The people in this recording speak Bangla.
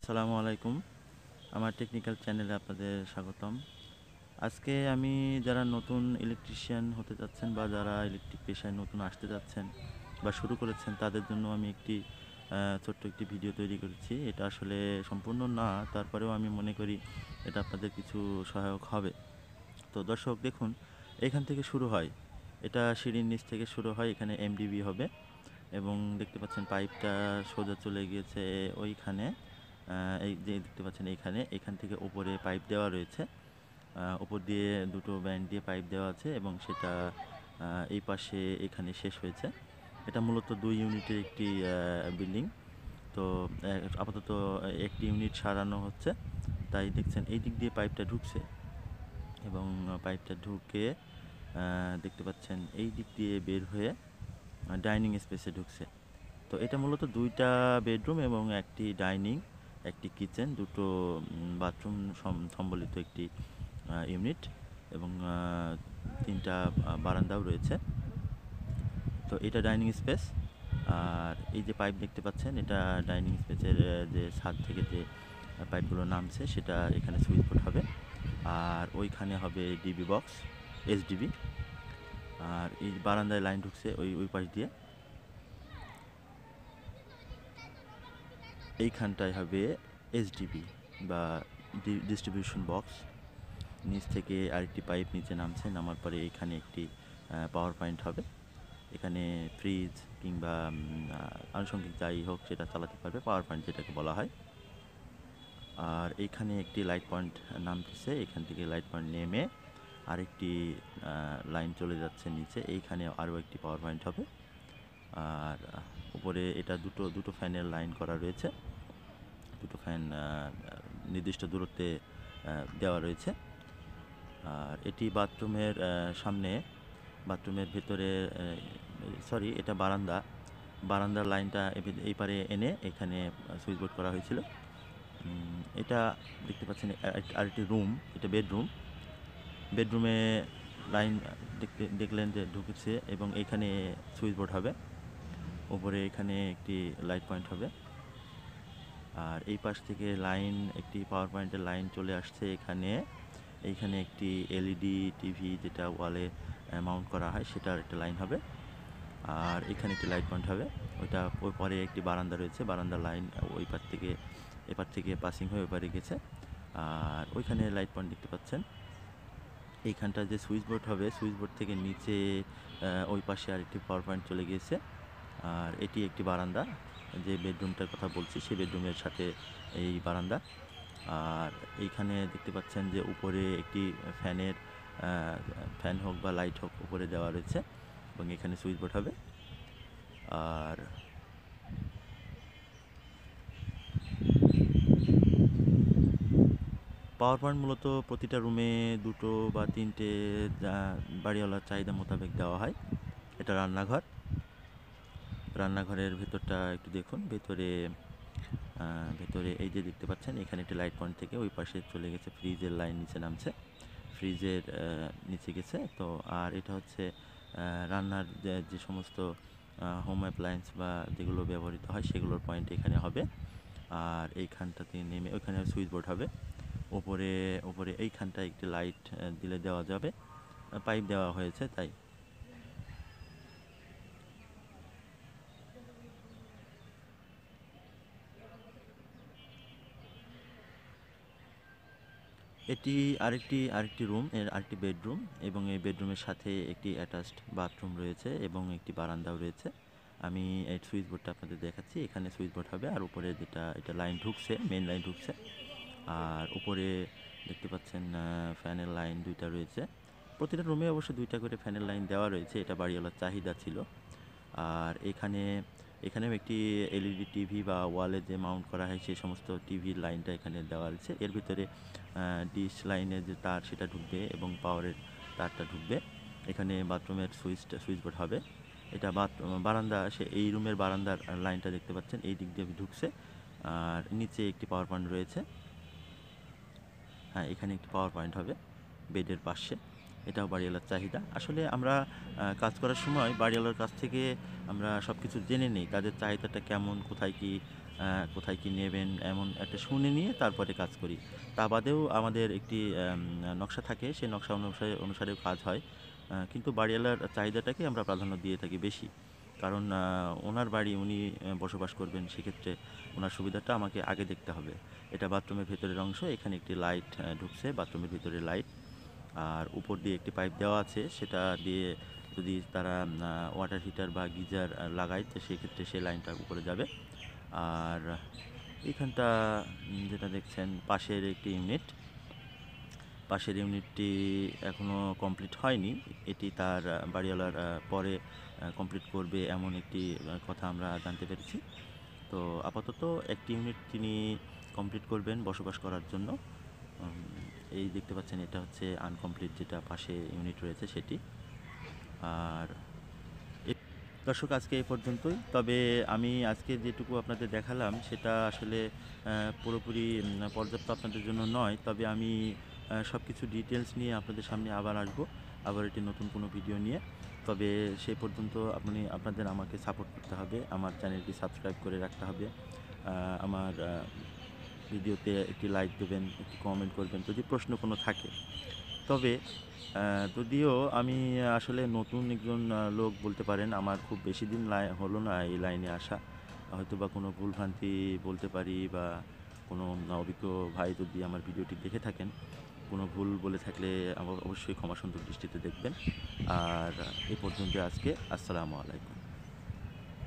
আসসালামু আলাইকুম। আমার টেকনিক্যাল চ্যানেলে আপনাদের স্বাগতম। আজকে আমি যারা নতুন ইলেকট্রিশিয়ান হতে যাচ্ছেন বা যারা ইলেকট্রিক পেশায় নতুন আসতে যাচ্ছেন বা শুরু করেছেন তাদের জন্য আমি একটি ছোট্ট একটি ভিডিও তৈরি করেছি। এটা আসলে সম্পূর্ণ না, তারপরেও আমি মনে করি এটা আপনাদের কিছু সহায়ক হবে। তো দর্শক দেখুন, এখান থেকে শুরু হয়। এটা সিঁড়ির নিচ থেকে শুরু হয়, এখানে এমডিবি হবে এবং দেখতে পাচ্ছেন পাইপটা সোজা চলে গিয়েছে ওইখানে। এই যে দেখতে পাচ্ছেন এখান থেকে উপরে পাইপ দেওয়া রয়েছে। উপর দিয়ে দুটো ব্যান্ড দিয়ে পাইপ দেওয়া আছে এবং সেটা এই পাশে এখানে শেষ হয়েছে। এটা মূলত 2 ইউনিটের একটি বিল্ডিং। তো আপাতত একটি ইউনিট সারানো হচ্ছে, তাই দেখছেন এই দিক দিয়ে পাইপটা ঢুকছে এবং পাইপটা ঢুকে দেখতে পাচ্ছেন এই দিক দিয়ে বের হয়ে ডাইনিং স্পেসে ঢুকছে। তো এটা মূলত 2টা বেডরুম এবং একটি ডাইনিং, একটি কিচেন, দুটো বাথরুম সম্বলিত একটি ইউনিট এবং 3টা বারান্দাও রয়েছে। তো এটা ডাইনিং স্পেস। আর এই যে পাইপ দেখতে পাচ্ছেন, এটা ডাইনিং স্পেসের যে ছাদ থেকে যে পাইপগুলো নামছে সেটা এখানে সুইচ বোর্ড হবে। আর ওইখানে হবে ডিবি বক্স, এসডিবি। আর এই বারান্দায় লাইন ঢুকছে ওই পাশ দিয়ে। এইখানটায় হবে এসডিবি বা ডিস্ট্রিবিউশন বক্স। নিচ থেকে আরেকটি পাইপ নিচে নামছে, নামার পরে এখানে একটি পাওয়ার পয়েন্ট হবে। এখানে ফ্রিজ কিংবা আনুষঙ্গিক যাই হোক সেটা চালাতে পারবে, পাওয়ার পয়েন্ট যেটাকে বলা হয়। আর এইখানে একটি লাইট পয়েন্ট নামতেছে, এখান থেকে লাইট পয়েন্ট নেমে আরেকটি লাইন চলে যাচ্ছে নিচে, এইখানে আরও একটি পাওয়ার পয়েন্ট হবে। আর উপরে এটা দুটো ফ্যানের লাইন করা রয়েছে, দুটো ফ্যান নির্দিষ্ট দূরত্বে দেওয়া রয়েছে। আর এটি বাথরুমের সামনে, বাথরুমের ভেতরে, সরি এটা বারান্দার লাইনটা এই পারে এনে এখানে সুইচ বোর্ড করা হয়েছিল। এটা দেখতে পাচ্ছেন আরেকটি রুম, এটা বেডরুমে লাইন দেখলেন যে ঢুকেছে এবং এখানে সুইচ বোর্ড হবে। উপরে এখানে একটি লাইট পয়েন্ট হবে। আর এই পাশ থেকে লাইন, একটি পাওয়ার পয়েন্টের লাইন চলে আসছে এইখানে একটি এলইডি টিভি যেটা ওয়ালে মাউন্ট করা হয় সেটার একটা লাইন হবে। আর এখানে একটি লাইট পয়েন্ট হবে। ওই পরে একটি বারান্দা রয়েছে, বারান্দার লাইন ওই পার থেকে এপার থেকে পাসিং হয়ে ওপারে গেছে। আর ওইখানে লাইট পয়েন্ট দেখতে পাচ্ছেন। এইখানটা যে সুইচ বোর্ড হবে, সুইচ বোর্ড থেকে নিচে ওই পাশে আরেকটি পাওয়ার পয়েন্ট চলে গিয়েছে। আর এটি একটি বারান্দা, যে বেডরুমটার কথা বলছি সেই বেডরুমের সাথে এই বারান্দা। আর এইখানে দেখতে পাচ্ছেন যে উপরে একটি ফ্যান হোক বা লাইট হোক উপরে দেওয়া রয়েছে এবং এখানে সুইচ বোর্ড হবে। আর পাওয়ার পয়েন্ট মূলত প্রতিটা রুমে 2টো বা 3টে বাড়িওয়ালার চাহিদা মোতাবেক দেওয়া হয়। এটা রান্নাঘরের ভেতরটা একটু দেখুন। ভেতরে এই যে দেখতে পাচ্ছেন, এখানে একটি লাইট পয়েন্ট থেকে ওই পাশে চলে গেছে, ফ্রিজের লাইন নিচে নামছে, ফ্রিজের নিচে গেছে। তো আর এটা হচ্ছে রান্নার যে সমস্ত হোম অ্যাপ্লায়েন্স বা যেগুলো ব্যবহৃত হয় সেগুলোর পয়েন্ট এখানে হবে। আর এইখানটাতে নেমে ওইখানে সুইচ বোর্ড হবে। উপরে এইখানটায় একটি লাইট দিলে দেওয়া যাবে, পাইপ দেওয়া হয়েছে তাই। এটি আরেকটি রুম, এর আরেকটি বেডরুম এবং এই বেডরুমের সাথে একটি অ্যাটাচড বাথরুম রয়েছে এবং একটি বারান্দাও রয়েছে। আমি এই সুইচ বোর্ডটা আপনাদের দেখাচ্ছি, এখানে সুইচ বোর্ড হবে। আর উপরে এটা লাইন ঢুকছে, মেইন লাইন ঢুকছে। আর উপরে দেখতে পাচ্ছেন ফ্যানের লাইন 2টা রয়েছে। প্রতিটা রুমে অবশ্য 2টা করে ফ্যানের লাইন দেওয়া রয়েছে, এটা বাড়িওয়ালার চাহিদা ছিল। আর এখানেও একটি এলইডি টিভি বা ওয়ালে যে মাউন্ট করা হয় সেই সমস্ত টিভির লাইনটা এখানে দেওয়া রয়েছে। এর ভিতরে ডিশ লাইনের যে তার সেটা ঢুকবে এবং পাওয়ারের তারটা ঢুকবে। এখানে বাথরুমের সুইচ বোর্ড হবে। এটা বারান্দা, এই রুমের বারান্দার লাইনটা দেখতে পাচ্ছেন এই দিক দিয়ে ঢুকছে। আর নিচে একটি পাওয়ার পয়েন্ট রয়েছে। হ্যাঁ, এখানে একটি পাওয়ার পয়েন্ট হবে বেডের পাশে। এটাও বাড়িওয়ালার চাহিদা। আসলে আমরা কাজ করার সময় বাড়িওয়ালার কাছ থেকে আমরা সব কিছু জেনে নিই, তাদের চাহিদাটা কেমন, কোথায় কি নেবেন, এমন একটা শুনে নিয়ে তারপরে কাজ করি। তা বাদেও আমাদের একটি নকশা থাকে, সেই নকশা অনুসারেও কাজ হয়। কিন্তু বাড়িওয়ালার চাহিদাটাকে আমরা প্রাধান্য দিয়ে থাকি বেশি। কারণ ওনার বাড়ি, উনি বসবাস করবেন, সেক্ষেত্রে ওনার সুবিধাটা আমাকে আগে দেখতে হবে। এটা বাথরুমের ভেতরের অংশ, এখানে একটি লাইট ঢুকছে, বাথরুমের ভিতরে লাইট। আর উপর দিয়ে একটি পাইপ দেওয়া আছে, সেটা দিয়ে যদি তারা ওয়াটার হিটার বা গিজার লাগায়, তো সেক্ষেত্রে সেই লাইনটা উপরে যাবে। আর এইখানটা যেটা দেখছেন পাশের একটি ইউনিট, পাশের ইউনিটটি এখনও কমপ্লিট হয়নি। এটি তার বাড়িওয়ালার পরে কমপ্লিট করবে, এমন একটি কথা আমরা জানতে পেরেছি। তো আপাতত একটি ইউনিট তিনি কমপ্লিট করবেন বসবাস করার জন্য। এই দেখতে পাচ্ছেন, এটা হচ্ছে আনকমপ্লিট, যেটা পাশে ইউনিট রয়েছে সেটি। আর দর্শক, আজকে এই পর্যন্তই। তবে আমি আজকে যেটুকু আপনাদের দেখালাম সেটা আসলে পুরোপুরি পর্যাপ্ত আপনাদের জন্য নয়। তবে আমি সব কিছু ডিটেলস নিয়ে আপনাদের সামনে আবার আসবো, আবার একটি নতুন কোনো ভিডিও নিয়ে। তবে সেই পর্যন্ত আপনাদের আমাকে সাপোর্ট করতে হবে, আমার চ্যানেলটি সাবস্ক্রাইব করে রাখতে হবে, আমার ভিডিওতে একটি লাইক দেবেন, একটি কমেন্ট করবেন যদি প্রশ্ন কোনো থাকে। তবে যদিও আমি আসলে নতুন একজন লোক বলতে পারেন, আমার খুব বেশি দিন হলো না এই লাইনে আসা। হয়তোবা কোনো ভুলভ্রান্তি বলতে পারি, বা কোনো অভিজ্ঞ ভাই যদি আমার ভিডিওটি দেখে থাকেন, কোনো ভুল বলে থাকলে অবশ্যই ক্ষমাসুন্দর দৃষ্টিতে দেখবেন। আর এই পর্যন্ত আজকে, আসসালামু আলাইকুম।